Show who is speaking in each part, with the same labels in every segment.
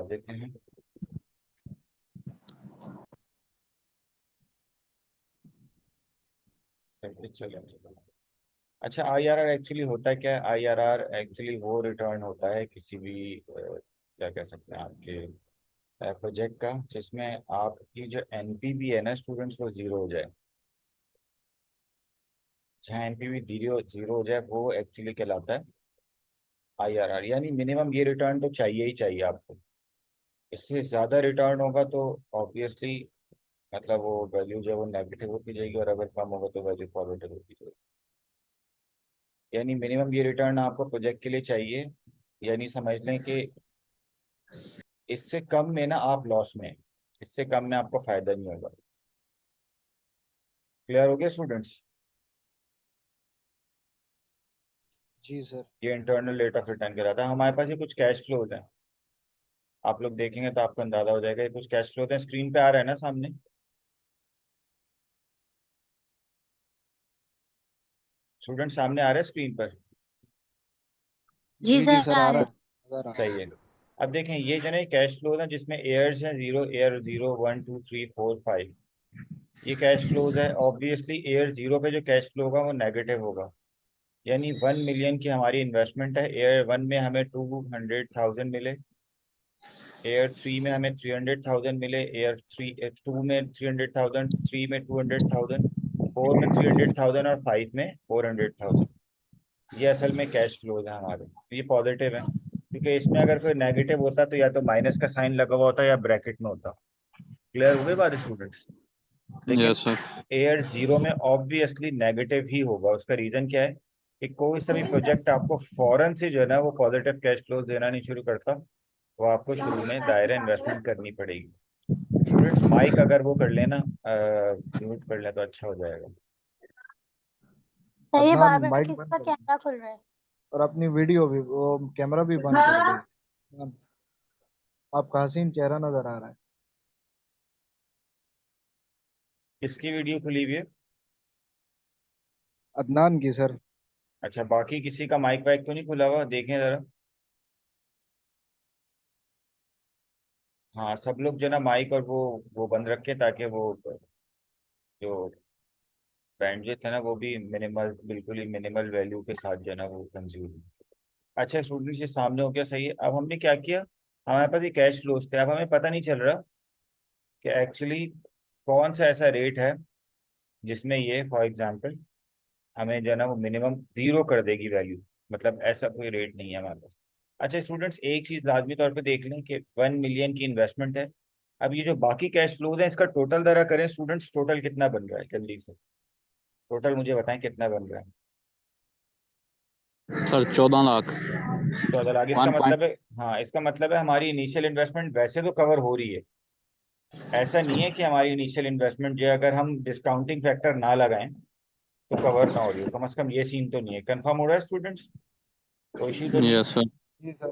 Speaker 1: देते हैं। चलो, अच्छा IRR एक्चुअली होता है क्या है? IRR एक्चुअली वो रिटर्न होता है किसी भी क्या कह सकते हैं आपके प्रोजेक्ट का, जिसमें आपकी जो एनपीवी है ना स्टूडेंट्स, वो जीरो हो जाए। जहाँ एनपीवी जीरो जीरो हो जाए वो एक्चुअली कहलाता है IRR, यानी मिनिमम ये रिटर्न तो चाहिए ही चाहिए आपको। इससे ज़्यादा रिटर्न होगा तो ऑब्वियसली मतलब वो वैल्यू जो है वो नेगेटिव होती जाएगी, और अगर कम होगा तो वैल्यू पॉजिटिव होती जाएगी। यानी मिनिमम ये रिटर्न आपको प्रोजेक्ट के लिए चाहिए, यानी समझ लें कि इससे कम में ना आप लॉस में, इससे कम में आपको फायदा नहीं होगा। क्लियर हो गया स्टूडेंट्स?
Speaker 2: जी सर।
Speaker 1: ये इंटरनल रेट ऑफ रिटर्न कहलाता है। हमारे पास ये कुछ कैश फ्लोज हैं, आप लोग देखेंगे तो आपको अंदाजा हो जाएगा। ये कुछ कैश फ्लोज हैं, स्क्रीन पे आ रहा है ना सामने? स्टूडेंट सामने आ रहा है स्क्रीन पर?
Speaker 3: जी
Speaker 2: जी जी
Speaker 3: सर
Speaker 2: सर,
Speaker 3: आ
Speaker 2: आ
Speaker 3: रहे
Speaker 2: रहा
Speaker 3: हैं।
Speaker 2: है, नजर आ रहा
Speaker 1: सही है। अब देखें ये जो है कैश फ्लोज है, जिसमें एयर्स हैं जीरो, एयर जीरो, 1 2 3 4 5। ये कैश फ्लोज है। ऑब्वियसली एयर जीरो पे जो कैश फ्लो होगा वो नेगेटिव होगा। यानी 1 मिलियन की हमारी इन्वेस्टमेंट है, एयर वन में हमें 200,000 मिले, एयर थ्री में हमें 300,000 मिले, एयर थ्री टू में 300,000, थ्री में 200,000, फोर में 300,000 और फाइव में 400,000। ये असल में कैश फ्लोज है हमारे, तो ये पॉजिटिव है। क्योंकि इसमें अगर कोई नेगेटिव होता तो या तो माइनस का साइन लगा हुआ होता या ब्रैकेट में होता। क्लियर हो गई बात स्टूडेंट्स?
Speaker 4: है।
Speaker 1: लेकिन
Speaker 4: यस सर।
Speaker 1: एयर जीरो में ऑब्वियसली नेगेटिव ही होगा। उसका रीजन क्या है कि कोई सा भी प्रोजेक्ट आपको फौरन से जो है ना वो पॉजिटिव कैश फ्लो देना नहीं शुरू करता, वो आपको शुरू में दायरा इन्वेस्टमेंट करनी पड़ेगी। स्टूडेंट्स माइक अगर वो कर लेना, म्यूट कर ले तो अच्छा हो जाएगा।
Speaker 3: सर ये
Speaker 2: अदनान
Speaker 3: बार बार
Speaker 2: माइक बंद
Speaker 3: किसका
Speaker 2: कर दे
Speaker 3: कैमरा खुल रहा है?
Speaker 2: और अपनी वीडियो भी, वो कैमरा भी बंद कर दे। अदनान, आपका हसीन चेहरा नजर आ रहा है।
Speaker 1: किसकी वीडियो खुली हुई है?
Speaker 2: अदनान की सर।
Speaker 1: अच्छा, बाकी किसी का माइक वाइक तो नहीं खुला हुआ? देखें जरा। हाँ, सब लोग जो ना माइक और वो बंद रखे, ताकि वो जो बैंडविड्थ है ना वो भी मिनिमल, बिल्कुल ही मिनिमल वैल्यू के साथ जो है ना वो कंज्यूम। अच्छा स्टूडेंट्स, ये सामने हो गया, सही है। अब हमने क्या किया, हमारे पास ये कैश फ्लोज थे। अब हमें पता नहीं चल रहा कि एक्चुअली कौन सा ऐसा रेट है जिसमें ये फॉर एग्जांपल हमें जो है ना वो मिनिमम जीरो कर देगी वैल्यू। मतलब ऐसा कोई रेट नहीं है हमारे पास। अच्छा स्टूडेंट्स, एक चीज लाजमी तौर पे देख लें कि 1 मिलियन की इन्वेस्टमेंट है। अब ये जो बाकी कैश फ्लोज है इसका टोटल जरा करें स्टूडेंट्स, टोटल कितना बन रहा है जल्दी से? टोटल मुझे बताएं कितना बन रहा है?
Speaker 4: सर 14 लाख।
Speaker 1: 14 लाख। इसका
Speaker 4: वन पॉइंट।
Speaker 1: मतलब है, हाँ इसका मतलब है हमारी इनिशियल इन्वेस्टमेंट वैसे तो कवर हो रही है। ऐसा नहीं है कि हमारी इनिशियल इन्वेस्टमेंट जो है अगर हम डिस्काउंटिंग फैक्टर ना लगाएं तो कवर ना हो रही हो। कम से कम ये सीन तो नहीं है। कंफर्म हो रहा है स्टूडेंट्स? कोई इशू तो नहीं है?
Speaker 4: Yes sir.
Speaker 2: जी सर।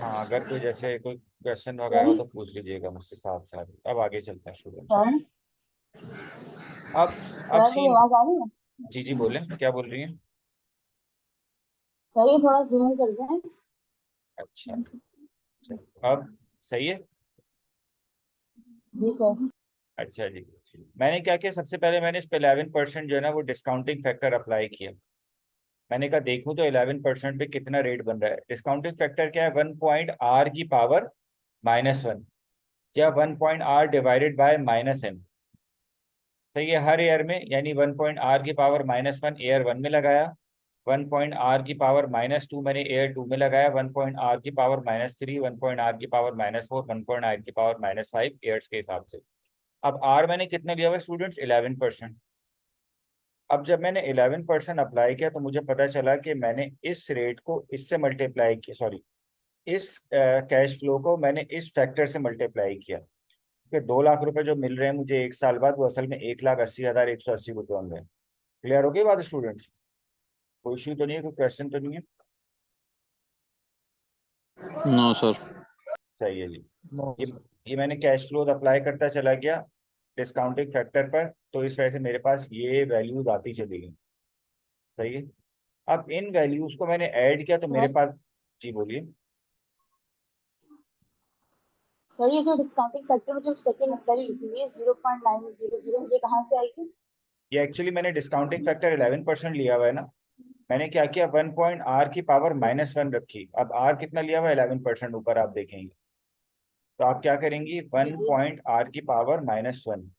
Speaker 1: हाँ, अगर कोई जैसे कोई क्वेश्चन वगैरह हो तो पूछ लीजिएगा मुझसे साथ साथ। अब आगे चलते हैं स्टूडेंट्स।
Speaker 3: सर
Speaker 1: अब
Speaker 3: सर मेरी
Speaker 1: सीन।
Speaker 3: आवाज आ रही है?
Speaker 1: जी जी बोलें, क्या बोल रही हैं?
Speaker 3: सर ये थोड़ा जूम कर दें।
Speaker 1: अच्छा, चलो, अब सही है।
Speaker 3: जी सर।
Speaker 1: अच्छा जी, मैंने क्या किया, सबसे पहले मैंने इस पे 11% जो है ना वो डिस्काउंटिंग फैक्टर अप्लाई किया। मैंने कहा देखूं तो 11% पे कितना रेट बन रहा है। डिस्काउंटिंग फैक्टर क्या है? 1 पॉइंट r की पावर -1, या 1 point r divided by -m। तो ये हर एयर में, यानी 1 पॉइंट r की पावर -1 एयर वन में लगाया, 1 पॉइंट r की पावर -2 मैंने एयर टू में लगाया, 1 पॉइंट r की पावर -3, 1 पॉइंट r की पावर -4, 1 पॉइंट r की पावर -5 एयर्स के हिसाब से। अब r मैंने कितने लिया हुआ स्टूडेंट्स? 11%। अब जब मैंने 11% अप्लाई किया तो मुझे पता चला कि मैंने इस रेट को इससे मल्टीप्लाई किया, सॉरी इस कैश फ्लो को मैंने इस फैक्टर से मल्टीप्लाई किया कि 2 लाख रुपए जो मिल रहे हैं मुझे 1 साल बाद, वो असल में 1,80,180 रुपये होंगे। क्लियर हो गई बात स्टूडेंट्स? कोई इशू तो नहीं है? कोई क्वेश्चन तो नहीं है?
Speaker 4: No sir.
Speaker 1: सही है जी।
Speaker 2: नो
Speaker 1: ये
Speaker 2: सर।
Speaker 1: ये मैंने कैश फ्लो अप्लाई करता चला गया डिस्काउंटिंग फैक्टर पर, तो इस वजह से मेरे पास ये वैल्यूज आती चली गई। सही है। अब इन वैल्यूज को मैंने ऐड किया तो मेरे
Speaker 3: सर
Speaker 1: पास, जी बोलिए।
Speaker 3: सर ये जो डिस्काउंटिंग फैक्टर में जो सेकंड वैल्यू लिखी हुई है 0.900, ये कहाँ से आएगी?
Speaker 1: ये एक्चुअली मैंने डिस्काउंटिंग फैक्टर 11% लिया हुआ है ना, मैंने क्या किया 1 पॉइंट आर की पावर -1 रखी। अब आर कितना लिया हुआ है 11%, ऊपर आप देखेंगे। तो आप क्या करेंगी 1 पॉइंट आर की पावर -1,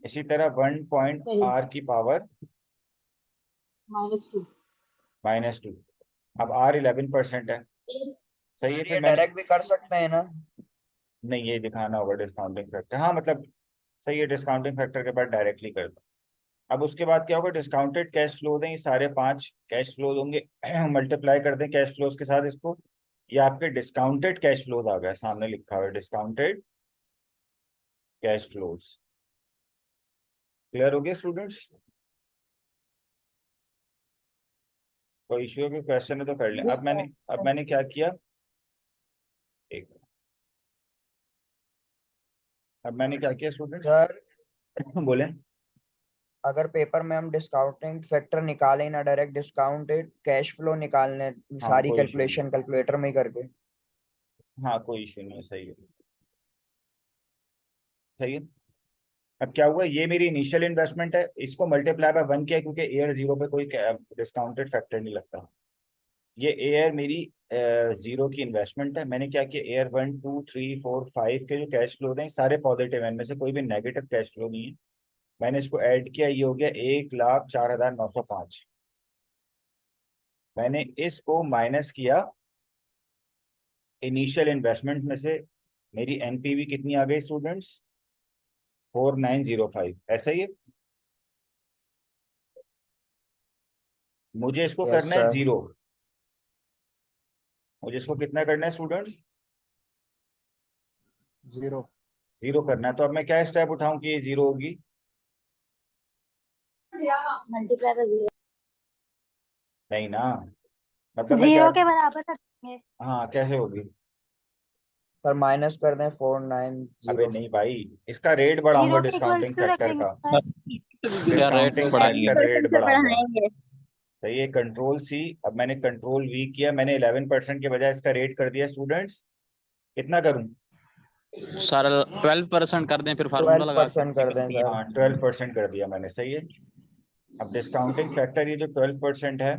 Speaker 1: इसी तरह 1 पॉइंट
Speaker 3: सही,
Speaker 1: आर की पावर
Speaker 3: -2।
Speaker 1: -2। अब आर 11% है, सही है।
Speaker 5: ये
Speaker 1: फिर मैंने
Speaker 5: डायरेक्ट भी कर सकते हैं ना?
Speaker 1: नहीं, ये दिखाना होगा डिस्काउंटिंग फैक्टर, हाँ मतलब सही है, डिस्काउंटिंग फैक्टर के बाद डायरेक्टली कर दो। अब उसके बाद क्या होगा, डिस्काउंटेड कैश फ्लो दें, ये सारे 5 कैश फ्लो होंगे मल्टीप्लाई कर दें कैश फ्लोज के साथ इसको, ये आपके डिस्काउंटेड कैश फ्लोज आ गए, सामने लिखा हुआ है डिस्काउंटेड कैश फ्लोज। क्लियर हो गया स्टूडेंट्स? कोई इश्यू है, कोई क्वेश्चन है तो कर लें।
Speaker 3: जी
Speaker 1: अब मैंने क्या किया, एक अब मैंने क्या किया स्टूडेंट्स
Speaker 5: सर
Speaker 1: बोले।
Speaker 5: अगर पेपर में हम डिस्काउंटिंग फैक्टर निकालें ना, डायरेक्ट डिस्काउंटेड कैश फ्लो निकालने,
Speaker 1: हाँ
Speaker 5: सारी
Speaker 1: कोई इशू नहीं,
Speaker 5: कैलकुलेशन कैलकुलेटर में ही करके।
Speaker 1: हाँ कोई इशू नहीं है, सही है, सही है। अब क्या हुआ, ये मेरी इनिशियल इन्वेस्टमेंट है, इसको मल्टीप्लाई बाय 1 किया क्योंकि एयर जीरो पे कोई डिस्काउंटेड फैक्टर नहीं लगता। ये एयर मेरी जीरो की इन्वेस्टमेंट है। मैंने क्या किया, एयर 1 2 3 4 5 के जो कैश फ्लो हैं सारे पॉजिटिव हैं, इनमें से कोई भी नेगेटिव कैश फ्लो नहीं है। मैंने इसको ऐड किया, ये हो गया 1,04,905। मैंने इसको माइनस किया इनिशियल इन्वेस्टमेंट में से, मेरी एनपीवी कितनी आ गई स्टूडेंट्स, 4905, ऐसा ही है। मुझे इसको
Speaker 5: यस
Speaker 1: करना है
Speaker 5: सर।
Speaker 1: जीरो, मुझे इसको कितना करना है स्टूडेंट्स,
Speaker 2: 0।
Speaker 1: जीरो करना है। तो अब मैं क्या स्टेप उठाऊं कि ये जीरो होगी,
Speaker 3: मल्टीप्लाई बाय 0।
Speaker 1: नहीं ना, मतलब मैं क्या,
Speaker 6: जीरो के बराबर रखेंगे।
Speaker 1: हाँ कैसे होगी,
Speaker 5: सर माइनस कर दें
Speaker 1: अबे
Speaker 5: 490।
Speaker 1: नहीं भाई, इसका रेट बढ़ाऊंगा
Speaker 6: जीरो के इक्वल्स
Speaker 1: डिस्काउंटिंग
Speaker 6: टू
Speaker 1: फैक्टर
Speaker 6: रखेंगे
Speaker 1: का,
Speaker 6: सर।
Speaker 4: क्या रेट
Speaker 1: डिस्काउंटिंग
Speaker 4: बढ़ाएंगे?
Speaker 1: फैक्टर रेट बढ़ाऊंगा। सही है, कंट्रोल सी, अब मैंने कंट्रोल वी किया, मैंने 11% के बजाय इसका रेट कर दिया स्टूडेंट्स, कितना करूं,
Speaker 4: सर 12% कर दें, फिर फार्मूला लगा
Speaker 5: 12% कर दें
Speaker 4: सकते हैं।
Speaker 5: सर।
Speaker 1: हाँ 12% कर दिया मैंने, सही है। अब डिस्काउंटिंग फैक्टर ये जो 12% है,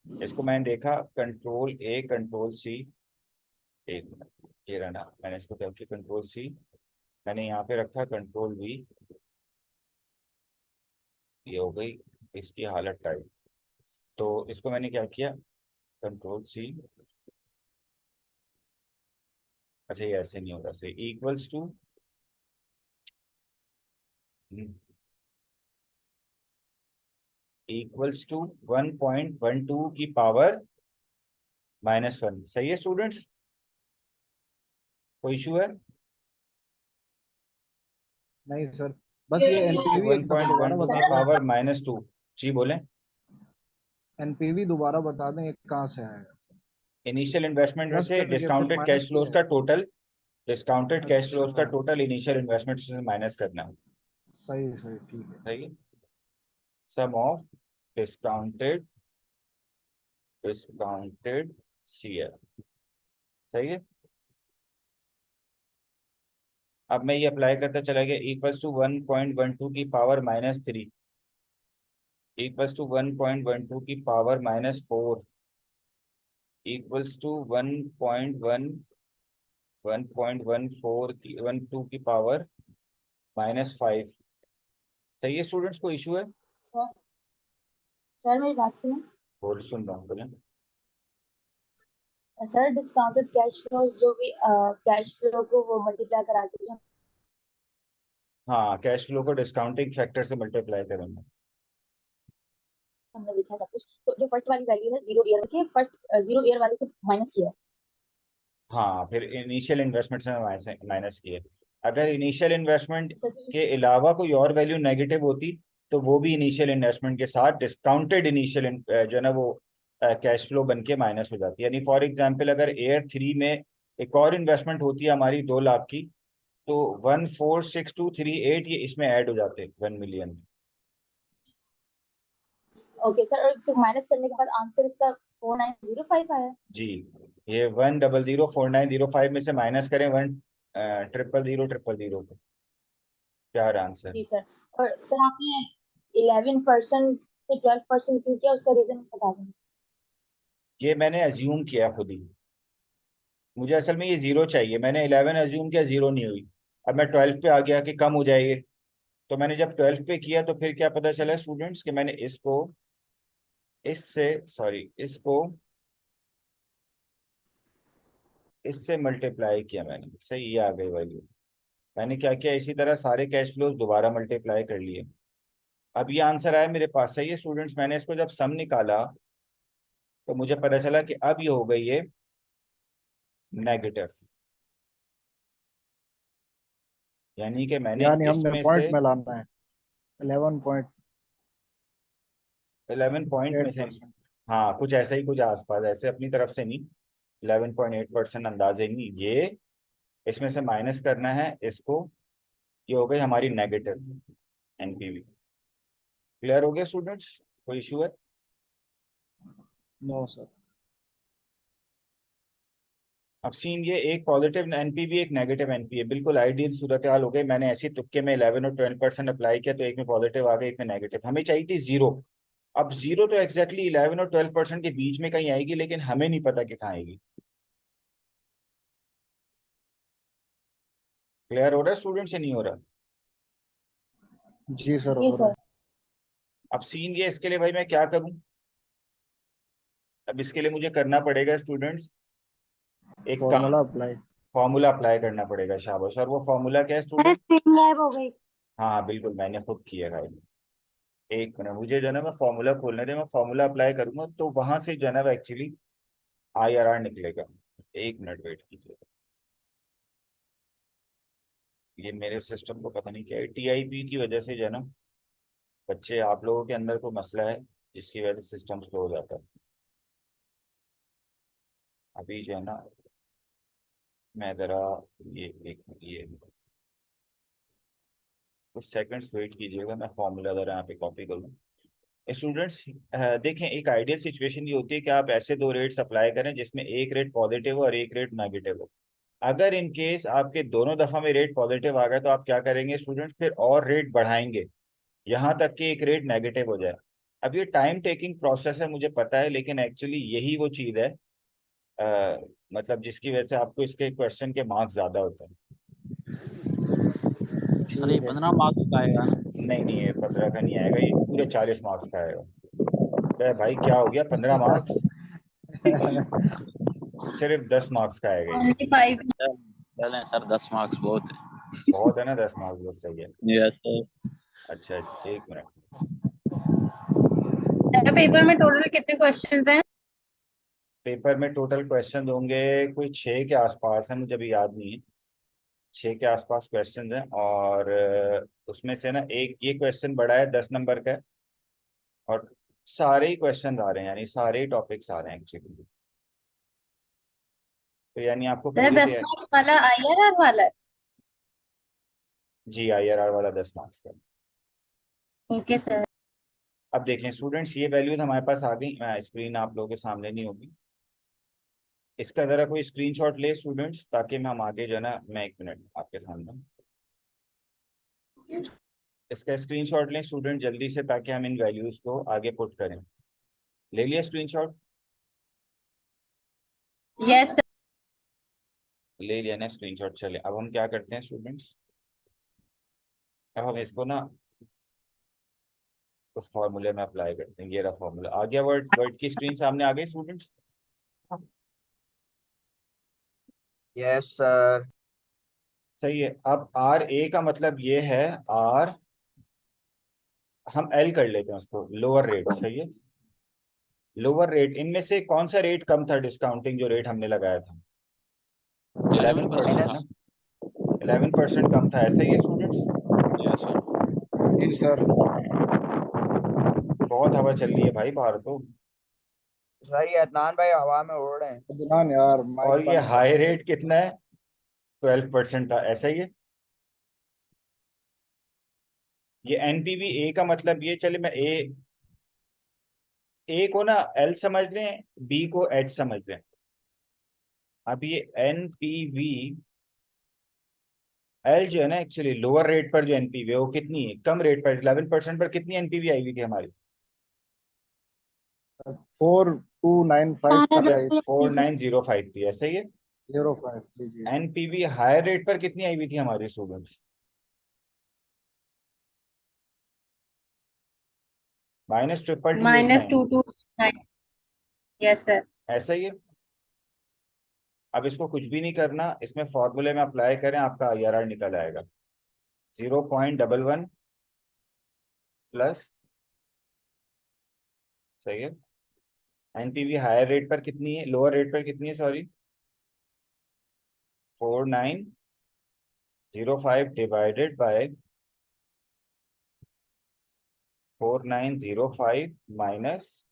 Speaker 1: इसको मैंने देखा कंट्रोल ए कंट्रोल सी, एक मिनट ये रहा ना, मैंने इसको क्या किया कंट्रोल सी, मैंने यहाँ पे रखा कंट्रोल वी, ये हो गई इसकी हालत टाइप। तो इसको मैंने क्या किया कंट्रोल सी, अच्छा ये ऐसे नहीं होगा सही, इक्वल्स टू इक्वल्स टू 1.12 की पावर -1, सही है स्टूडेंट्स, कोई इशू है,
Speaker 2: नहीं सर, बस ये एनपीवी एक दफा दोबारा
Speaker 1: 1.12
Speaker 2: बता
Speaker 1: की
Speaker 2: दें।
Speaker 1: पावर -2। जी बोले।
Speaker 2: एनपीवी दोबारा बता दें, ये कहाँ से आएगा?
Speaker 1: इनिशियल इन्वेस्टमेंट में
Speaker 2: प्लस
Speaker 1: से
Speaker 2: करके फिर
Speaker 1: डिस्काउंटेड
Speaker 2: माइनस
Speaker 1: कैश फ्लोज
Speaker 2: किया।
Speaker 1: का टोटल, डिस्काउंटेड कैश फ्लोज का
Speaker 2: अच्छा,
Speaker 1: टोटल इनिशियल इन्वेस्टमेंट से माइनस करना है,
Speaker 2: सही सही, ठीक है।
Speaker 1: सही है। सम ऑफ डिस्काउंटेड डिस्काउंटेड शेयर, सही है। अब मैं ये अप्लाई करता चला गया, इक्वल्स टू 1.12 की पावर -3, इक्वल्स टू 1.12 की पावर -4, इक्वल्स टू 1.14 की 12 की पावर -5, सही है स्टूडेंट्स, को इशू है,
Speaker 3: सर सर मेरी बात सुनो।
Speaker 1: बोल सुन रहा हूँ बोले।
Speaker 3: सर डिस्काउंटेड कैश फ्लो जो भी कैश फ्लो को वो मल्टीप्लाई करा के जो
Speaker 1: हाँ कैश फ्लो को डिस्काउंटिंग फैक्टर से मल्टीप्लाई करेंगे।
Speaker 3: हमने लिखा है सब कुछ, तो जो फर्स्ट वाली वैल्यू है 0 ईयर की, फर्स्ट 0 ईयर वाले से माइनस किया है।
Speaker 1: हाँ फिर इनिशियल इन्वेस्टमेंट से माइनस किए, अगर इनिशियल इन्वेस्टमेंट
Speaker 3: सर जी,
Speaker 1: के अलावा कोई और वैल्यू नेगेटिव होती तो वो भी इनिशियल इन्वेस्टमेंट के साथ डिस्काउंटेड इनिशियल जो है ना वो कैश फ्लो बन के माइनस हो जाती है। यानी फॉर एग्जांपल अगर एयर 3 में एक और इन्वेस्टमेंट होती है हमारी 2 लाख की, तो 146238 ये इसमें ऐड हो जाते 1 मिलियन में।
Speaker 3: ओके सर, और फिर माइनस करने के बाद आंसर इसका 4905 आया।
Speaker 1: जी, ये 1004905 में से माइनस करें 000 पे। क्या आंसर?
Speaker 3: जी सर। और सर आपने 11% से 12% क्यों किया, उसका रीजन बता देंगे?
Speaker 1: ये मैंने अज्यूम किया खुद ही। मुझे असल में ये 0 चाहिए, मैंने 11 अज्यूम किया, 0 नहीं हुई। अब मैं 12 पे आ गया कि कम हो जाएगी। तो मैंने जब 12 पे किया तो फिर क्या पता चला स्टूडेंट्स कि मैंने इससे मल्टीप्लाई किया मैंने, सही ये आ गई वैल्यू। मैंने क्या किया, इसी तरह सारे कैश फ्लोज दोबारा मल्टीप्लाई कर लिए। अब ये आंसर आया मेरे पास, सही है स्टूडेंट्स। मैंने इसको जब सम निकाला तो मुझे पता चला कि अब ये हो गई है नेगेटिव, यानी कि मैंने
Speaker 2: यानी हमने
Speaker 1: इसमें से
Speaker 2: पॉइंट में लाना है 11.8%।
Speaker 1: 11 पॉइंट में से, हाँ कुछ ऐसा ही, कुछ आसपास, ऐसे अपनी तरफ से नहीं, 11.8% अंदाजे नहीं ये। इसमें से माइनस करना है इसको, ये हो गई हमारी नेगेटिव एनपीवी। क्लियर हो गया स्टूडेंट्स? कोई इशू है?
Speaker 2: No sir.
Speaker 1: अब सीन ये, एक पॉजिटिव एनपीवी एक नेगेटिव एनपीवी, बिल्कुल आइडियल सूरत हाल हो गई। मैंने ऐसी तुक्के में 11 और 12% अप्लाई किया तो एक में पॉजिटिव आ गई, एक में नेगेटिव। हमें चाहिए थी 0। अब 0 तो एग्जैक्टली 11 और 12% के बीच में कहीं आएगी, लेकिन हमें नहीं पता कि कहाँ आएगी। क्लियर हो रहा है स्टूडेंट्स या नहीं हो रहा?
Speaker 2: जी सर
Speaker 3: जी
Speaker 2: हो रहा
Speaker 3: सर।
Speaker 2: है।
Speaker 1: अब सीन ये, इसके लिए भाई मैं क्या करूं? अब इसके लिए मुझे करना पड़ेगा स्टूडेंट्स एक काम,
Speaker 2: फॉर्मूला अप्लाई।
Speaker 1: फॉर्मूला अप्लाई करना पड़ेगा। शाबाश। और वो फॉर्मूला क्या है
Speaker 6: अरे
Speaker 1: स्टूडेंट?
Speaker 6: स्क्रीन गायब हो गई।
Speaker 1: हाँ बिल्कुल, मैंने खुद किया भाई। एक मिनट, मुझे जो है ना, मैं फॉर्मूला खोलने दे, मैं फॉर्मूला अप्लाई करूंगा तो वहां से जो है ना एक्चुअली IRR निकलेगा। एक मिनट वेट कीजिए। ये मेरे सिस्टम को पता नहीं क्या है, TIP की वजह से जो है ना, बच्चे आप लोगों के अंदर कोई मसला है जिसकी वजह से सिस्टम स्लो हो जाता है। अभी जो है ना, मैं जरा ये कुछ सेकंड्स वेट कीजिएगा, मैं फॉर्मूला जरा यहाँ पे कॉपी कर लूँ। स्टूडेंट्स देखें, एक आइडियल सिचुएशन ये होती है कि आप ऐसे दो रेट्स अप्लाई करें जिसमें एक रेट पॉजिटिव हो और एक रेट नेगेटिव हो। अगर इन केस आपके दोनों दफा में रेट पॉजिटिव आ गया तो आप क्या करेंगे स्टूडेंट्स, फिर और रेट बढ़ाएंगे यहाँ तक कि एक रेट नेगेटिव हो जाए। अब ये टाइम टेकिंग प्रोसेस है मुझे पता है, लेकिन एक्चुअली यही वो चीज़ है, मतलब जिसकी वजह से आपको इसके क्वेश्चन के मार्क्स ज्यादा होते हैं।
Speaker 4: सर ये 15 मार्क्स का आएगा ना?
Speaker 1: नहीं नहीं, ये 15 का नहीं आएगा, ये पूरे 40 मार्क्स का आएगा। तो भाई क्या हो गया, 15 मार्क्स? सिर्फ 10 मार्क्स का आएगा ये।
Speaker 6: ओनली 5।
Speaker 4: चलें सर, 10 मार्क्स बहुत है।
Speaker 1: बहुत है ना, 10 मार्क्स बस, सही है।
Speaker 4: Yes sir.
Speaker 1: अच्छा एक मिनट,
Speaker 6: पेपर में टोटल कितने क्वेश्चंस हैं?
Speaker 1: पेपर में टोटल क्वेश्चन होंगे कोई 6 के आसपास है, मुझे अभी याद नहीं है। 6 के आसपास क्वेश्चन हैं, और उसमें से ना एक ये क्वेश्चन बड़ा है, 10 नंबर का है। और सारे ही क्वेश्चन आ रहे हैं, यानी सारे ही टॉपिक्स आ रहे हैं एक्चुअली। तो यानी आपको
Speaker 6: सर
Speaker 1: पहले से
Speaker 6: 10 मार्क्स वाला IRR वाला है?
Speaker 1: जी IRR वाला 10 मार्क्स का।
Speaker 6: Okay sir.
Speaker 1: अब देखें स्टूडेंट्स, ये वैल्यूज हमारे पास आ गई, स्क्रीन आप लोगों के सामने नहीं होगी। इसका जरा कोई स्क्रीनशॉट ले स्टूडेंट्स, ताकि मैं हम आगे जो है ना, मैं एक मिनट आपके सामने इसका स्क्रीनशॉट लें स्टूडेंट जल्दी से, ताकि हम इन वैल्यूज को आगे पुट करें। ले लिया स्क्रीनशॉट?
Speaker 6: Yes sir.
Speaker 1: ले लिया ना स्क्रीनशॉट? चले अब हम क्या करते हैं स्टूडेंट्स, अब हम इसको ना उस फॉर्मूले में अप्लाई करते हैं। ये रहा फॉर्मूला आ गया, वर्ड वर्ड की स्क्रीन सामने आ गई स्टूडेंट्स?
Speaker 5: Yes sir.
Speaker 1: सही है। अब RA का मतलब ये है, R हम L कर लेते हैं उसको, लोअर रेट, सही है। लोअर रेट, इनमें से कौन सा रेट कम था डिस्काउंटिंग जो रेट हमने लगाया था? 11%
Speaker 4: 11%
Speaker 1: ना,
Speaker 4: था।
Speaker 1: 11% कम था, ऐसा ही है स्टूडेंट्स।
Speaker 4: Yes sir.
Speaker 2: जी सर।
Speaker 1: बहुत हवा चल रही है भाई बाहर तो।
Speaker 5: सर ये अदनान भाई हवा में उड़ रहे हैं।
Speaker 2: अदनान यार माइक
Speaker 1: और ये
Speaker 2: बंद कर।
Speaker 1: हाई रेट कितना है? 12% था, ऐसा ही है। ये NPV A का मतलब ये, चले मैं A को ना L समझ लें, B को H समझ लें। अब ये NPV एल जो है ना एक्चुअली लोअर रेट पर जो एनपीवी है वो कितनी है, कम रेट पर 11% पर कितनी एनपीवी आई हुई थी हमारी?
Speaker 2: 4295
Speaker 6: 4,000
Speaker 2: शायद।
Speaker 1: 4905 थी, ऐसा ही है।
Speaker 2: 05 जी जी।
Speaker 1: एनपीवी हायर रेट पर कितनी आई हुई थी हमारी स्टूडेंट्स? -22289।
Speaker 6: -2229 yes sir.
Speaker 1: ऐसा ही है। अब इसको कुछ भी नहीं करना, इसमें फॉर्मूले में अप्लाई करें, आपका आईआरआर निकल आएगा 0.11 प्लस, सही है। एनपीवी हायर रेट पर कितनी है, लोअर रेट पर कितनी है, सॉरी, 4905 डिवाइडेड बाय 4905 माइनस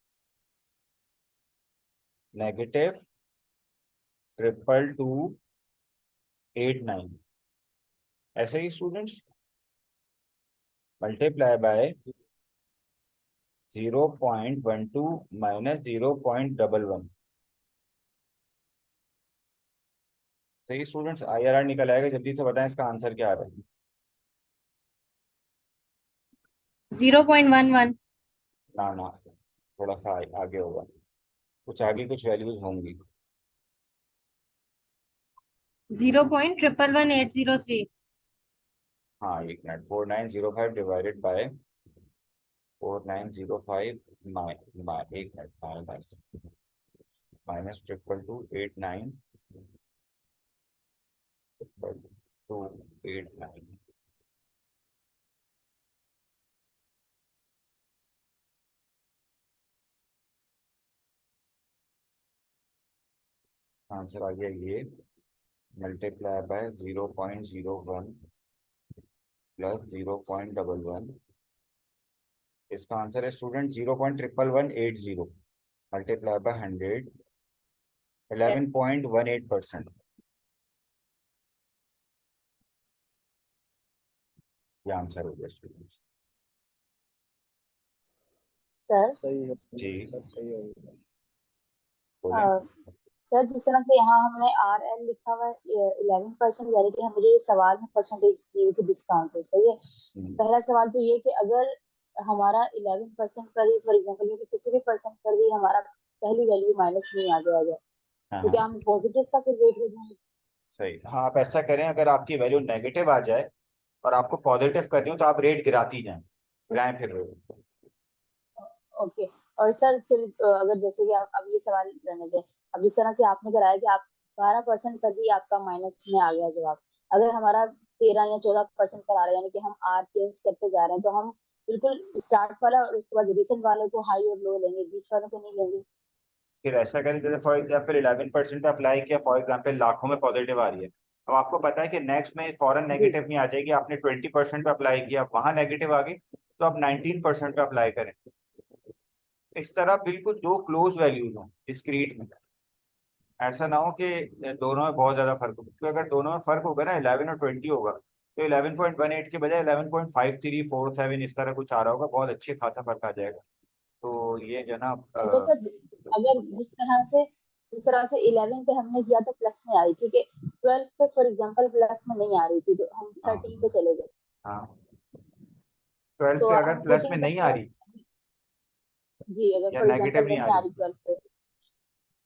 Speaker 1: -22289, ऐसे ही स्टूडेंट्स, मल्टीप्लाई बाय 0.12 माइनस 0.11, सही स्टूडेंट्स। आईआरआर निकल आएगा, जल्दी से बताएं इसका आंसर क्या आ रहा है।
Speaker 6: 0.11
Speaker 1: ना ना, थोड़ा सा आगे होगा, कुछ आगे कुछ वैल्यूज होंगी।
Speaker 6: 0.111803
Speaker 1: हाँ एक मिनट, 4905 डिवाइडेड बाय 4905 एक मिनट, -22289 289, आंसर आ गया ये, मल्टीप्लाई बाय 0.01 प्लस 0.11, इसका आंसर है स्टूडेंट 0.11180 मल्टीप्लाई बाय 100, 11.18%, ये आंसर हो गया स्टूडेंट।
Speaker 3: सर
Speaker 2: सही है
Speaker 1: जी
Speaker 2: सर, सही है।
Speaker 1: बोलें।
Speaker 3: सर जिस तरह से यहाँ हमने आर एल लिखा हुआ है 11%, यानी कि हम मुझे इस सवाल में परसेंटेज दी हुई थी डिस्काउंट हो, सही है। पहला सवाल तो ये कि अगर हमारा 11% पर ही फॉर एग्जाम्पल किसी भी परसेंट पर भी हमारा पहली वैल्यू माइनस में आ जाएगा,
Speaker 1: हाँ
Speaker 3: तो क्या
Speaker 1: हाँ
Speaker 3: हम पॉजिटिव का फिर वेट रखेंगे?
Speaker 1: सही, हाँ आप ऐसा करें, अगर आपकी वैल्यू नेगेटिव आ जाए और आपको पॉजिटिव करनी हो तो आप रेट गिराती जाएं, गिराएं फिर rate।
Speaker 3: ओके। और सर फिर अगर जैसे कि आप अब ये सवाल रहने दें, अब जिस तरह से आपने कराया कि आप 12% पर ही आपका माइनस में आ गया जवाब, अगर हमारा 13 या 14% पर आ रहा है, यानी कि हम आर चेंज करते जा रहे हैं, तो हम बिल्कुल स्टार्ट वाला और उसके बाद रिसेंट वाले को हाई और लो लेंगे, बीच वालों को नहीं लेंगे?
Speaker 1: फिर ऐसा करें, जैसे फॉर एग्जाम्पल 11% पे अप्लाई किया, फॉर एग्जाम्पल लाखों में पॉजिटिव आ रही है, अब आपको पता है कि नेक्स्ट में फॉरन
Speaker 3: जी
Speaker 1: नेगेटिव नहीं आ जाएगी, आपने 20% पे अप्लाई किया, वहां नेगेटिव आ गई, तो आप 19% पे अप्लाई करें। इस तरह बिल्कुल दो क्लोज वैल्यूज हो डिस्क्रीट में, ऐसा ना हो कि दोनों में बहुत ज्यादा फर्क हो, क्योंकि अगर दोनों में फर्क होगा ना 11 और 20 होगा, तो 11.18 के बजाय 11.5347 इस तरह कुछ आ रहा होगा, बहुत अच्छे खासा फर्क आ जाएगा। तो ये जो है ना
Speaker 3: तो सर अगर जिस तरह से 11 पे हमने किया तो प्लस में आई, ठीक है, 12 पे फॉर एग्जांपल प्लस में नहीं आ रही थी, तो हम
Speaker 1: हाँ
Speaker 3: 13 पे चले गए,
Speaker 1: हाँ, 12
Speaker 3: तो
Speaker 1: पे अगर
Speaker 3: हम
Speaker 1: प्लस में
Speaker 3: 14
Speaker 1: नहीं आ
Speaker 3: तक।
Speaker 1: रही
Speaker 3: जी अगर
Speaker 1: या
Speaker 3: फॉर
Speaker 1: नेगेटिव
Speaker 3: एग्जांपल
Speaker 1: नहीं आ
Speaker 3: नहीं आ
Speaker 1: रही,
Speaker 3: रही 12 पे,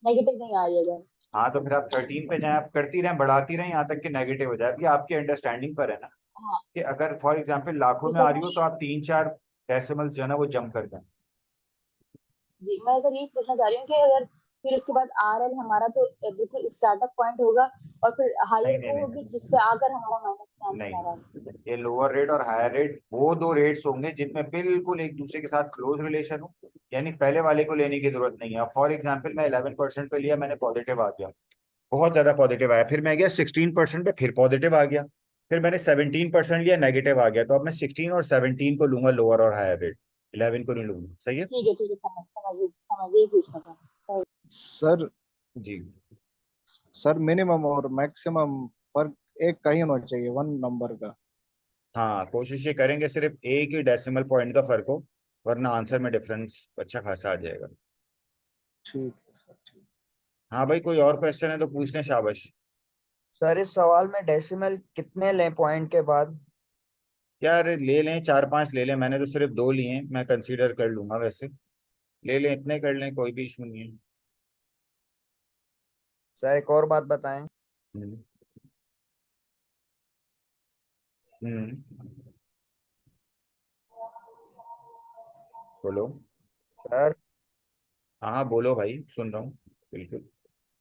Speaker 3: नेगेटिव नहीं आ रही अगर,
Speaker 1: हाँ तो फिर आप 13 पे जाएं, आप करती रहें, बढ़ाती रहें यहाँ तक कि नेगेटिव हो जाए। अभी आपकी अंडरस्टैंडिंग पर है ना,
Speaker 3: हाँ
Speaker 1: कि अगर फॉर एग्जाम्पल लाखों
Speaker 3: तो
Speaker 1: में आ
Speaker 3: सर
Speaker 1: रही हो तो आप 3-4 डेसिमल जो है ना वो जम कर जाए।
Speaker 3: जी मैं सर यही पूछना चाह रही हूँ कि अगर फिर उसके बाद आर एल हमारा तो बिल्कुल स्टार्टअप पॉइंट होगा, और फिर
Speaker 1: नहीं
Speaker 3: हायर
Speaker 1: नहीं
Speaker 3: वो
Speaker 1: नहीं
Speaker 3: होगी
Speaker 1: नहीं
Speaker 3: जिस पे आकर हमारा माइनस में आंसर आ रहा है।
Speaker 1: नहीं, ये लोअर रेट और हायर रेट वो दो रेट्स होंगे जिनमें बिल्कुल एक दूसरे के साथ क्लोज रिलेशन हो, यानी पहले वाले को लेने की जरूरत नहीं है। फॉर एग्जाम्पल मैं 11% पे लिया, मैंने पॉजिटिव आ गया, बहुत ज्यादा पॉजिटिव आया, फिर मैं गया 16% पे, फिर पॉजिटिव आ गया, फिर मैंने 17% लिया, नेगेटिव आ गया, तो अब मैं 16 और 17 को लूंगा लोअर और हायर रेट, 11 को नहीं लूंगा, सही है।
Speaker 3: ठीक है समझ यही पूछना था।
Speaker 2: सर
Speaker 1: जी
Speaker 2: सर मिनिमम और मैक्सिमम फर्क एक का ही होना चाहिए, वन नंबर का।
Speaker 1: हाँ, कोशिश ये करेंगे सिर्फ एक ही डेसिमल पॉइंट का फर्क हो, वरना आंसर में डिफरेंस अच्छा खासा आ जाएगा।
Speaker 2: ठीक है सर, ठीक।
Speaker 1: हाँ भाई, कोई और क्वेश्चन है तो पूछ लें, शाबाश।
Speaker 5: सर इस सवाल में डेसिमल कितने लें पॉइंट के बाद?
Speaker 1: यार ले लें, 4-5 ले लें, मैंने तो सिर्फ 2 लिए हैं, मैं कंसीडर कर लूंगा वैसे। ले लें, इतने कर लें, कोई भी इशू नहीं है।
Speaker 5: सर एक और बात बताएं।
Speaker 1: हम्म। हम्म। बोलो।
Speaker 5: सर
Speaker 1: हाँ हाँ, बोलो भाई, सुन रहा हूँ। बिल्कुल।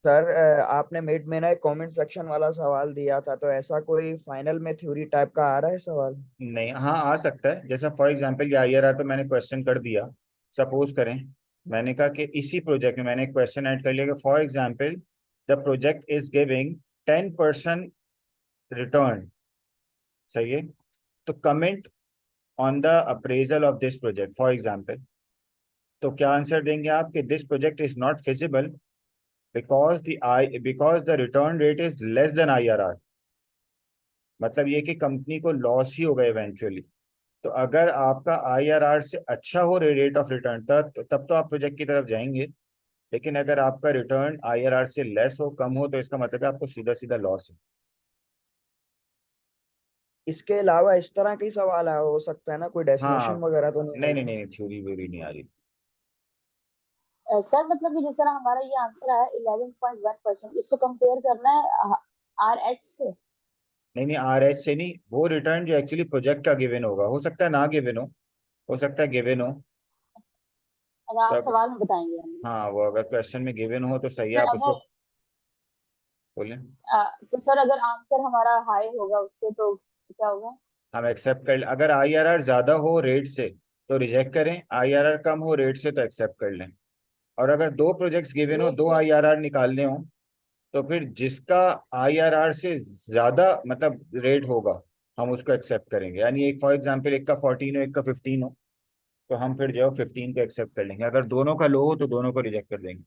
Speaker 5: सर आपने मिड में ना एक कमेंट सेक्शन वाला सवाल दिया था, तो ऐसा कोई फाइनल में थ्योरी टाइप का आ रहा है सवाल?
Speaker 1: नहीं, हाँ आ सकता है, जैसा फॉर एग्जांपल ये IRR पे मैंने क्वेश्चन कर दिया। सपोज करें, मैंने कहा कि इसी प्रोजेक्ट में मैंने एक क्वेश्चन ऐड कर लिया कि for example the project is giving 10% return. सही है। तो comment on the appraisal of this project for example. तो क्या आंसर देंगे आप कि this project is not feasible because the return rate is less than IRR। मतलब ये कि कंपनी को लॉस ही होगा इवेंचुअली। तो अगर आपका IRR से अच्छा हो रेट ऑफ रिटर्न, तब तो आप प्रोजेक्ट की तरफ जाएंगे। लेकिन अगर आपका रिटर्न IRR से लेस हो, कम हो, तो इसका मतलब है आपको सीधा सीधा लॉस है।
Speaker 5: इसके अलावा इस तरह के सवाल हो सकता है ना, कोई डेफिनेशन
Speaker 1: हाँ।
Speaker 5: वगैरह तो नहीं
Speaker 1: नहीं नहीं
Speaker 5: आएगी?
Speaker 1: नहीं, थ्योरी व्यूरी नहीं आ रही।
Speaker 3: सर मतलब कि जिस तरह हमारा ये आंसर आया 11.1%, इसको कंपेयर करना है RH से।
Speaker 1: नहीं नहीं, RH से नहीं, वो रिटर्न जो एक्चुअली प्रोजेक्ट का गिवन होगा, हो सकता है ना गिवन हो सकता है गिवन हो।
Speaker 3: अगर आप
Speaker 1: तब
Speaker 3: सवाल में बताएंगे हमें।
Speaker 1: हाँ, वो अगर क्वेश्चन में गिवन हो तो सही है,
Speaker 3: सर
Speaker 1: आप उसको
Speaker 3: अगर
Speaker 1: बोलें।
Speaker 3: तो सर अगर आंसर हमारा हाई होगा उससे तो क्या होगा?
Speaker 1: हम एक्सेप्ट कर, अगर IRR ज्यादा हो रेट से तो रिजेक्ट करें, IRR कम हो रेट से तो एक्सेप्ट कर लें। और अगर दो प्रोजेक्ट्स गिवन हो,
Speaker 3: रेट
Speaker 1: दो
Speaker 3: से।
Speaker 1: IRR निकालने हो, तो फिर जिसका IRR से ज्यादा मतलब रेट होगा, हम उसको एक्सेप्ट करेंगे। यानी एक फॉर एग्जांपल एक का 14 हो, एक का 15 हो, तो हम फिर जो 15 को एक्सेप्ट कर लेंगे। अगर दोनों का लो हो तो दोनों को रिजेक्ट कर देंगे।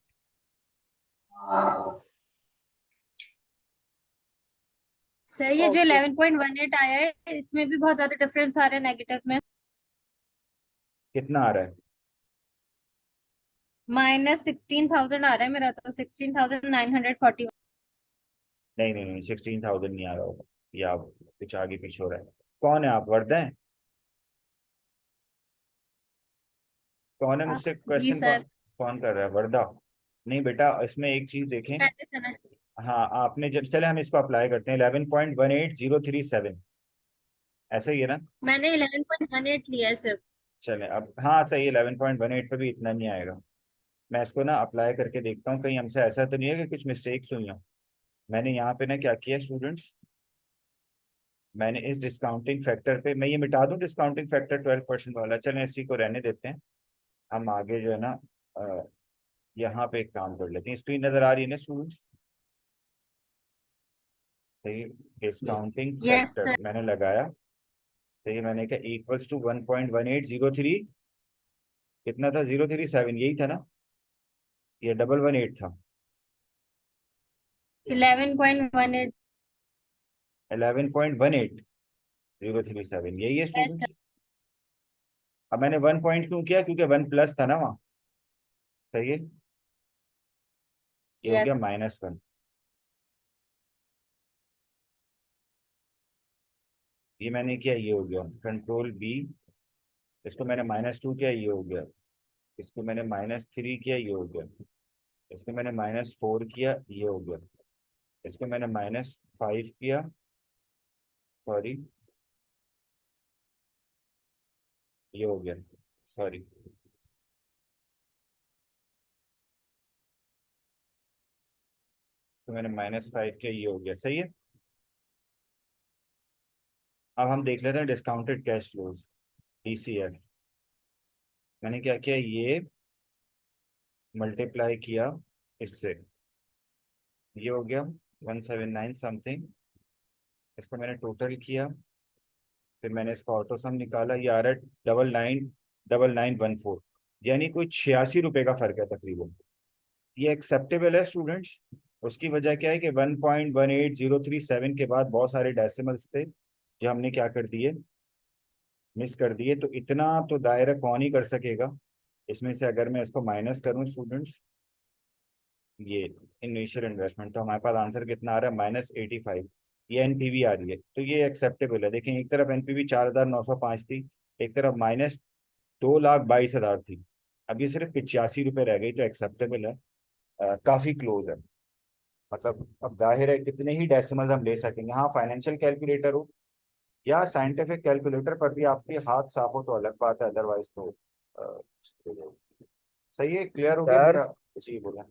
Speaker 6: सर ये जो
Speaker 3: ओके।
Speaker 6: 11.18 आया है इसमें भी बहुत ज्यादा डिफरेंस आ रहा है नेगेटिव में।
Speaker 1: कितना आ रहा है?
Speaker 6: -16,000 आ रहा है मेरा, तो 16,940।
Speaker 1: नहीं नहीं नहीं, 16,000 नहीं आ रहा होगा, या आप कुछ आगे पीछे हो रहा है। कौन है आप, वर्दा है? कौन है मुझसे
Speaker 6: जी
Speaker 1: क्वेश्चन, कौन
Speaker 6: सर।
Speaker 1: कौन कर रहा है, वर्दा? नहीं बेटा, इसमें एक चीज देखें। हाँ, आपने जब, चले हम इसको अप्लाई करते हैं, 11.18037, ऐसा ही है ना?
Speaker 6: मैंने 11.18 लिया है सर।
Speaker 1: चले अब, हाँ सही है, 11.18 पे भी इतना नहीं आएगा। मैं इसको ना अप्लाई करके देखता हूँ, कहीं हमसे ऐसा तो नहीं है कि कुछ मिस्टेक्स हुई हो। मैंने यहाँ पे ना क्या किया स्टूडेंट्स, मैंने इस डिस्काउंटिंग फैक्टर पे, मैं ये मिटा दूं डिस्काउंटिंग फैक्टर 12% वाला, चलें इसी को रहने देते हैं। हम आगे जो है ना, अ, यहाँ पे एक काम कर लेते हैं। स्क्रीन नजर आ रही है ना स्टूडेंट्स? सही। Discounting
Speaker 6: yes
Speaker 1: factor
Speaker 6: sir.
Speaker 1: मैंने लगाया। सही, मैंने कहा इक्वल्स टू 1.1803। कितना था, 037, यही था ना? ये 118 था।
Speaker 6: 11.18।
Speaker 1: 11.18037, यही है
Speaker 6: यस सर।
Speaker 1: स्टूडेंट्स। अब मैंने 1 पॉइंट क्यों किया, क्योंकि 1 प्लस था ना वहाँ। सही है। ये हो गया
Speaker 6: यस।
Speaker 1: -1। ये मैंने किया, ये हो गया कंट्रोल B। इसको मैंने -2 किया, ये हो गया। इसको मैंने -3 किया, ये हो गया। इसको मैंने -4 किया, ये हो गया। इसको मैंने -5 किया, सॉरी, ये हो गया, सॉरी। तो मैंने -5 किया, ये हो गया। सही है। अब हम देख लेते हैं डिस्काउंटेड कैश फ्लोज, DCF। मैंने क्या किया, ये मल्टीप्लाई किया इससे, ये हो गया 179 समथिंग। इसको मैंने टोटल किया, फिर मैंने इसका ऑटो सम निकाला, ये आ रहा है 999914। यानी कोई 86 रुपए का फर्क है तकरीबन। ये एक्सेप्टेबल है स्टूडेंट्स। उसकी वजह क्या है कि 1.18037 के बाद बहुत सारे डेसिमल्स थे जो हमने क्या कर दिए, मिस कर दिए। तो इतना तो दायरा कौन ही कर सकेगा। इसमें से अगर मैं इसको माइनस करूं स्टूडेंट्स, ये इनिशियल इन्वेस्टमेंट, तो हमारे पास आंसर कितना आ रहा है -85। ये एनपीवी आ रही है, तो ये एक्सेप्टेबल है। देखें एक तरफ एनपीवी 4,905 थी, एक तरफ -2,22,000 थी, अब ये सिर्फ 85 रुपये रह गई, तो एक्सेप्टेबल है। काफी क्लोज है। मतलब अब जाहिर है कितने ही डेसिमल हम ले सकेंगे। हाँ, फाइनेंशियल कैलकुलेटर हो या साइंटिफिक कैलकुलेटर पर भी आपके हाथ साफ हो तो अलग बात है, अदरवाइज तो सही है। क्लियर हो गया
Speaker 5: सर
Speaker 1: बेटा? जी बोला।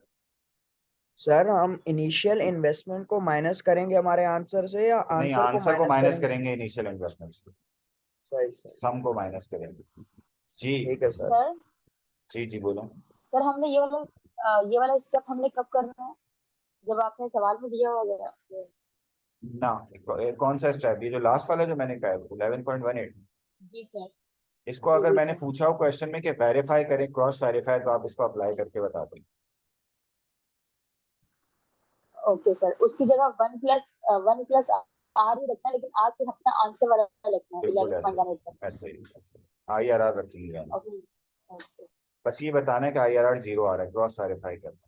Speaker 5: सर हम इनिशियल इन्वेस्टमेंट को माइनस करेंगे हमारे आंसर से या
Speaker 1: नहीं,
Speaker 5: आंसर को
Speaker 1: आंसर को
Speaker 5: माइनस
Speaker 1: माइनस
Speaker 5: करेंगे?
Speaker 1: करेंगे, इनिशियल इन्वेस्टमेंट
Speaker 5: सही सर।
Speaker 1: सम को माइनस करेंगे। जी
Speaker 5: ठीक है सर।
Speaker 3: सर
Speaker 1: जी जी बोलो।
Speaker 3: सर हमने ये वाला स्टेप हमने कब करना है, जब आपने सवाल में दिया होगा?
Speaker 1: ना, कौन सा स्टेप? ये जो लास्ट वाला जो मैंने कहा है 11.18,
Speaker 3: जी सर।
Speaker 1: इसको
Speaker 3: जी
Speaker 1: अगर
Speaker 3: जी
Speaker 1: मैंने
Speaker 3: सर।
Speaker 1: पूछा हो क्वेश्चन में कि वेरीफाई करें, क्रॉस वेरीफाई, तो आप इसको अप्लाई करके बता दें।
Speaker 3: ओके सर, उसकी जगह 1+1+r ही रखना है, लेकिन आर पे अपना आंसर वाला लिखना है
Speaker 1: बिल्कुल ऐसे
Speaker 3: 11.18 पर।
Speaker 1: ऐसे ही ऐसे। IRR रखेंगे मैंने,
Speaker 3: ओके ओके।
Speaker 1: बस ये बताना है कि IRR 0 आ रहा है, क्रॉस वेरीफाई करना है।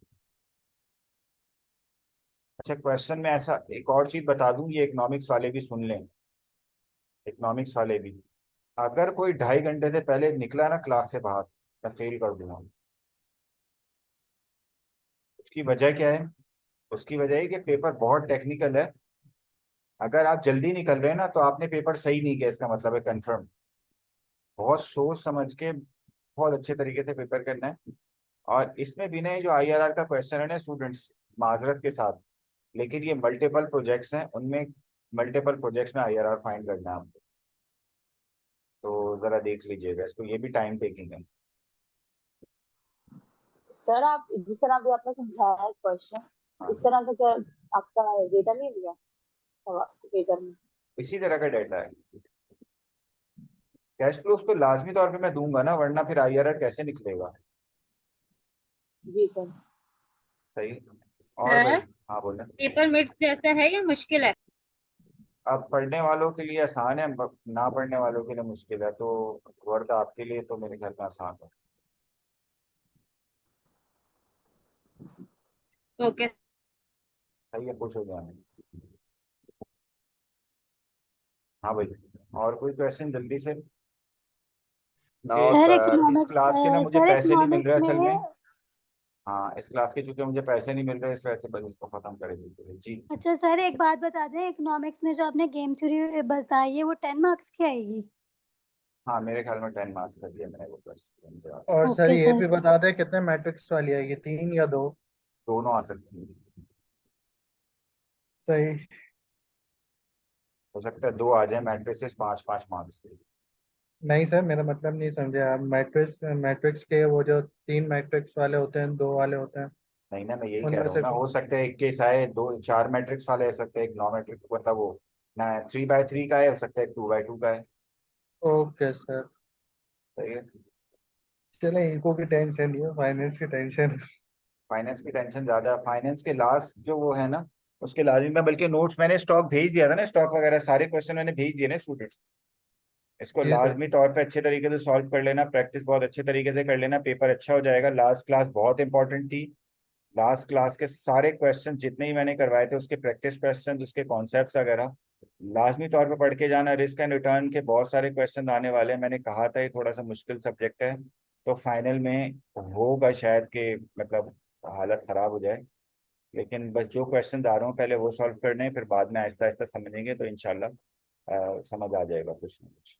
Speaker 1: अच्छा, क्वेश्चन में ऐसा एक और चीज बता दूं, ये इकोनॉमिक्स वाले भी सुन लें। इकोनॉमिक्स वाले भी, अगर कोई 2.5 घंटे से पहले निकला ना क्लास से बाहर, मैं फेल कर दूंगा। उसकी वजह क्या है? उसकी वजह है कि पेपर बहुत टेक्निकल है। अगर आप जल्दी निकल रहे हैं ना, तो आपने पेपर सही नहीं किया, इसका मतलब है कंफर्म। बहुत सोच समझ के बहुत अच्छे तरीके से पेपर करना है। और इसमें भी नहीं, जो IRR का क्वेश्चन है ना स्टूडेंट्स, माजरत के साथ, लेकिन ये मल्टीपल प्रोजेक्ट्स हैं, उनमें मल्टीपल प्रोजेक्ट्स में IRR फाइंड करना है आपको। तो जरा देख लीजिएगा इसको, ये भी टाइम टेकिंग है।
Speaker 3: सर आप जिस तरह भी आपने समझाया है क्वेश्चन,
Speaker 1: हाँ,
Speaker 3: इस तरह से क्या आपका डेटा नहीं दिया पेपर में?
Speaker 1: इसी तरह का डाटा है। कैश फ्लोज तो लाजमी तौर पे मैं दूंगा ना, वरना फिर IRR कैसे निकलेगा?
Speaker 3: जी सर।
Speaker 1: सही। और भाई,
Speaker 6: सर
Speaker 1: हाँ बोले।
Speaker 6: पेपर मिट जैसा है या मुश्किल है?
Speaker 1: अब पढ़ने वालों के लिए आसान है, ना पढ़ने वालों के लिए मुश्किल है, तो वर्थ आपके लिए तो मेरे ख्याल में आसान है।
Speaker 6: ओके।
Speaker 1: सही है, खुश हो जाए। हाँ भाई, और कोई क्वेश्चन जल्दी से?
Speaker 5: नो
Speaker 1: क्योंकि
Speaker 7: सर
Speaker 5: सर।
Speaker 1: इस
Speaker 7: इकोनॉमिक्स
Speaker 1: क्लास के ना मुझे
Speaker 7: सर
Speaker 1: पैसे नहीं मिल रहे
Speaker 7: इकोनॉमिक्स
Speaker 1: असल में।
Speaker 7: में।
Speaker 1: हाँ, इस क्लास के चूंकि मुझे पैसे नहीं मिल रहे, इस वजह से बस इसको खत्म कर दीजिए जी।
Speaker 7: अच्छा सर एक बात बता दें, इकोनॉमिक्स में जो आपने गेम थ्योरी बताई है वो 10 मार्क्स की आएगी?
Speaker 1: हाँ, मेरे ख्याल में 10 मार्क्स कर दिया मैंने वो क्वेश्चन।
Speaker 2: और सर
Speaker 7: ओके
Speaker 2: ये
Speaker 7: सर।
Speaker 2: भी बता दें कितने मैट्रिक्स वाली आएगी, 3 या 2?
Speaker 1: दोनों आ सकती हैं।
Speaker 2: सही।
Speaker 1: हो सकता है 2 आ जाए मैट्रिसेस 5-5 मार्क्स के।
Speaker 2: नहीं सर, मेरा मतलब नहीं समझे आप। मैट्रिक्स मैट्रिक्स के वो जो 3 मैट्रिक्स वाले होते हैं, 2 वाले होते हैं,
Speaker 1: नहीं ना, मैं यही कह
Speaker 2: उनमें
Speaker 1: रहा हूँ
Speaker 2: से
Speaker 1: ना, हो सकता है एक केस आए 2-4 मैट्रिक्स वाले, हो सकता है एक 9 मैट्रिक्स, मतलब वो ना 3x3 का है, हो सकता है 2x2 का है।
Speaker 2: Okay sir.
Speaker 1: सही है।
Speaker 2: चले, इनको की टेंशन नहीं है, फाइनेंस की टेंशन।
Speaker 1: फाइनेंस की टेंशन ज्यादा है। फाइनेंस के लास्ट जो वो है ना, उसके लाजिम में, बल्कि नोट्स मैंने स्टॉक भेज दिया था ना, स्टॉक वगैरह सारे क्वेश्चन मैंने भेज दिए ना स्टूडेंट्स। इसको
Speaker 2: जी सर।
Speaker 1: लाजमी तौर पे अच्छे तरीके से सॉल्व कर लेना, प्रैक्टिस बहुत अच्छे तरीके से कर लेना, पेपर अच्छा हो जाएगा। लास्ट क्लास बहुत इंपॉर्टेंट थी। लास्ट क्लास के सारे क्वेश्चन जितने ही मैंने करवाए थे, उसके प्रैक्टिस क्वेश्चन, उसके कॉन्सेप्ट्स वगैरह लाजमी तौर पे पढ़ के जाना। रिस्क एंड रिटर्न के बहुत सारे क्वेश्चन आने वाले हैं, मैंने कहा था ये थोड़ा सा मुश्किल सब्जेक्ट है, तो फाइनल में होगा शायद कि मतलब हालत खराब हो जाए। लेकिन बस जो क्वेश्चन आ रहे हो पहले वो सॉल्व करने हैं, फिर बाद में आहिस्ता आहिस्ता समझेंगे तो इंशाल्लाह समझ आ जाएगा कुछ ना कुछ।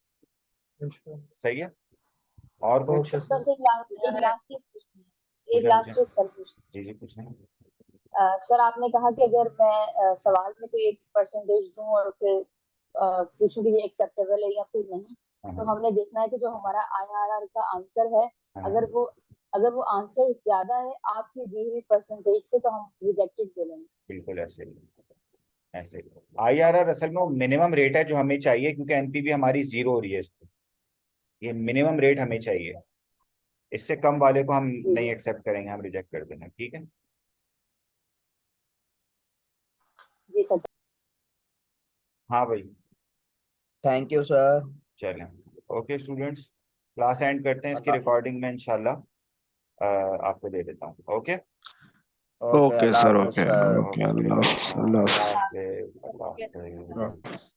Speaker 2: अच्छा।
Speaker 1: सही है। और कुछ
Speaker 2: ओके
Speaker 3: सर
Speaker 2: सर।
Speaker 3: सिर्फ एक लास्ट चीज पूछनी है, एक
Speaker 1: पूछे
Speaker 3: लास्ट
Speaker 1: मुझे?
Speaker 3: चीज सर पूछनी
Speaker 1: जी जी पूछे।
Speaker 3: है। सर आपने कहा कि अगर मैं सवाल में कोई एक परसेंटेज दूं और फिर पूछूं कि ये एक्सेप्टेबल है या फिर नहीं,
Speaker 1: हाँ
Speaker 3: तो
Speaker 1: हाँ
Speaker 3: हमने देखना है कि जो हमारा IRR का आंसर है,
Speaker 1: हाँ,
Speaker 3: अगर वो अगर वो आंसर ज्यादा है आपकी दी हुई परसेंटेज से, तो हम रिजेक्टेड बोलेंगे।
Speaker 1: बिल्कुल ऐसे ही ऐसे ही। IRR असल में वो मिनिमम रेट है जो हमें चाहिए, क्योंकि NPV हमारी 0 हो रही है इस पे। ये मिनिमम रेट हमें चाहिए, इससे कम वाले को हम
Speaker 3: जी
Speaker 1: नहीं एक्सेप्ट करेंगे, हम रिजेक्ट कर देंगे। ठीक है।
Speaker 3: जी सर।
Speaker 1: हाँ भाई,
Speaker 5: थैंक यू सर।
Speaker 1: चलें। ओके स्टूडेंट्स, क्लास एंड करते हैं, इसकी रिकॉर्डिंग में इंशाल्लाह आपको दे देता हूँ। ओके।
Speaker 5: ओके
Speaker 8: ओके
Speaker 5: अल्लाह
Speaker 8: सर,
Speaker 5: हाफिज
Speaker 8: ओके
Speaker 5: सर।
Speaker 8: ओके, अल्लाह हाफिज, अल्लाह हाफिज।
Speaker 1: अल्लाह हाफिज, अल्लाह हाफिज।
Speaker 8: अल्लाह हाफिज।